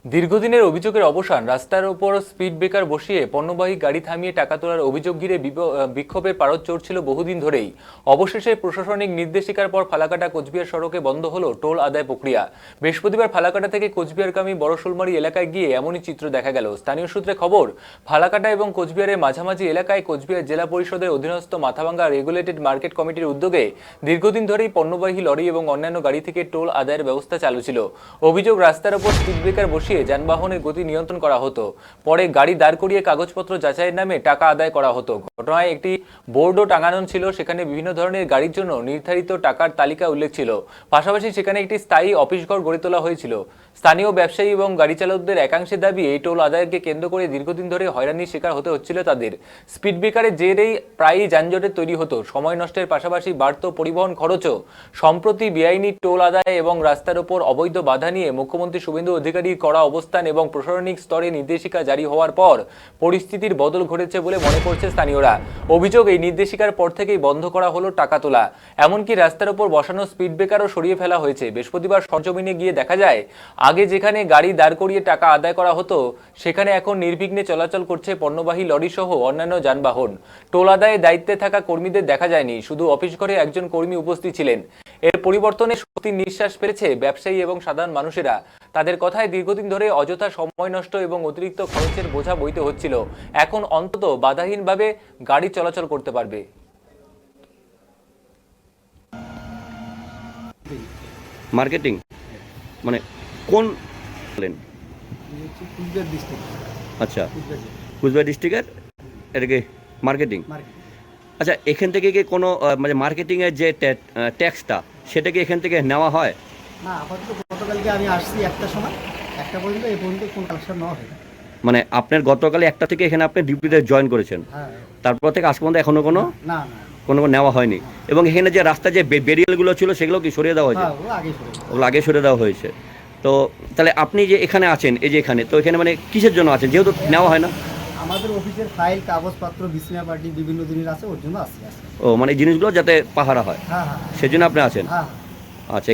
দীর্ঘদিনের অভিযোগের অবসান। রাস্তার ওপর স্পিড ব্রেকার বসিয়ে পণ্যবাহী গাড়ি থামিয়ে টাকা তোলার অভিযোগ ঘিরে বিক্ষোভের পারদ চড়ছিল বহুদিন ধরেই। অবশেষে প্রশাসনিক নির্দেশিকার পর ফালাকাটা কোচবিহার সড়কে বন্ধ হলো টোল আদায় প্রক্রিয়া। বৃহস্পতিবার ফালাকাটা থেকে কোচবিহারগামী বড়শোলমারি এলাকায় গিয়ে এমনই চিত্র দেখা গেল। স্থানীয় সূত্রে খবর, ফালাকাটা এবং কোচবিহারের মাঝামাঝি এলাকায় কোচবিহার জেলা পরিষদের অধীনস্থ মাথাভাঙ্গা রেগুলেটেড মার্কেট কমিটির উদ্যোগে দীর্ঘদিন ধরেই পণ্যবাহী লরি এবং অন্যান্য গাড়ি থেকে টোল আদায়ের ব্যবস্থা চালু ছিল। অভিযোগ, রাস্তার ওপর স্পিড ব্রেকার বসিয়ে যানবাহনের গতি নিয়ন্ত্রণ করা হতো। পরে গাড়ি দাঁড় করিয়ে কাগজপত্র যাচাইয়ের নামে টাকা আদায় করা হতো। ঘটনায় একটি বোর্ডও টাঙানো ছিল, সেখানে বিভিন্ন ধরনের গাড়ির জন্য নির্ধারিত টাকার তালিকা উল্লেখ ছিল। পাশাপাশি সেখানে একটি স্থায়ী অফিসঘর গড়ে তোলা হয়েছিল। স্থানীয় ব্যবসায়ী এবং গাড়ি চালকদের একাংশের দাবি, এই টোল আদায়কে কেন্দ্র করে দীর্ঘদিন ধরে হয়রানির শিকার হতে হচ্ছিল তাদের। স্পিড ব্রেকারের জেরেই প্রায়ই যানজটের তৈরি হতো, সময় নষ্টের পাশাপাশি বাড়ত পরিবহন খরচও। সম্প্রতি বেআইনি টোল আদায় এবং রাস্তার উপর অবৈধ বাধা নিয়ে মুখ্যমন্ত্রী শুভেন্দু অধিকারীর করা অবস্থান এবং প্রশাসনিক স্তরে নির্দেশিকা জারি হওয়ার পর পরিস্থিতির বদল ঘটেছে বলে মনে করছে স্থানীয়রা। অভিযোগ, এই নির্দেশিকার পর থেকেই বন্ধ করা হলো টাকা তোলা। এমনকি রাস্তার উপর বসানো স্পিড ব্রেকারও সরিয়ে ফেলা হয়েছে। বৃহস্পতিবার সরজমিনে গিয়ে দেখা যায়, আগে যেখানে গাড়ি দাঁড় করিয়ে টাকা আদায় করা হতো, সেখানে এখন নির্বিঘ্নে চলাচল করছে পণ্যবাহী লরি সহ অন্যান্য যানবাহন। টোল আদায়ে দায়িত্বে থাকা কর্মীদের দেখা যায়নি, শুধু অফিস ঘরে একজন কর্মী উপস্থিত ছিলেন। এর পরিবর্তনে স্বস্তির নিঃশ্বাস ফেলেছে ব্যবসায়ী এবং সাধারণ মানুষেরা। তাদের কথায়, দীর্ঘদিন ধরে অযথা সময় নষ্ট এবং অতিরিক্ত খরচের বোঝা বইতে হচ্ছিল, এখন অন্তত বাধাহীনভাবে গাড়ি চলাচল করতে পারবে। মার্কেটিং মানে কোন বলেন? আচ্ছা, কুচবিহার ডিস্ট্রিক্টের এটাকে মার্কেটিং। আচ্ছা, এখান থেকে কি কোনো মানে মার্কেটিংয়ের যে ট্যাক্সটা, সেটা কি এখান থেকে নেওয়া হয়? না, আপাতত গতকালকে আমি আসছি একটার সময়, একটা পর্যন্ত এই পর্যন্ত কোনো কালেকশন নেওয়া হয়। মানে আপনার গতকালে একটা থেকে এখানে আপনি ডিউটিতে জয়েন করেছেন, হ্যাঁ। তারপর থেকে আজ পর্যন্ত এখনো কোনো না কোনো নেওয়া হয়নি। এবং এখানে যে রাস্তায় যে বেরিয়েলগুলো ছিল, সেগুলো কি সরিয়ে দেওয়া হয়েছে? হ্যাঁ, ও আগে শুরু। ওগুলো আগে সরিয়ে দেওয়া হয়েছে। তো তাহলে আপনি যে এখানে আছেন, এই যে এখানে, তো এখানে মানে কিসের জন্য আছেন, যেহেতু নেওয়া হয় না? আমাদের অফিসের ফাইল, কাগজপত্র, বিসমিয়া পার্টি বিভিন্ন জিনিস আছে, ওর জন্য আসছি। ও মানে এই জিনিসগুলো যাতে পাহারা হয়, হ্যাঁ, সেজন্য আপনি আছেন। হ্যাঁ। আচ্ছা।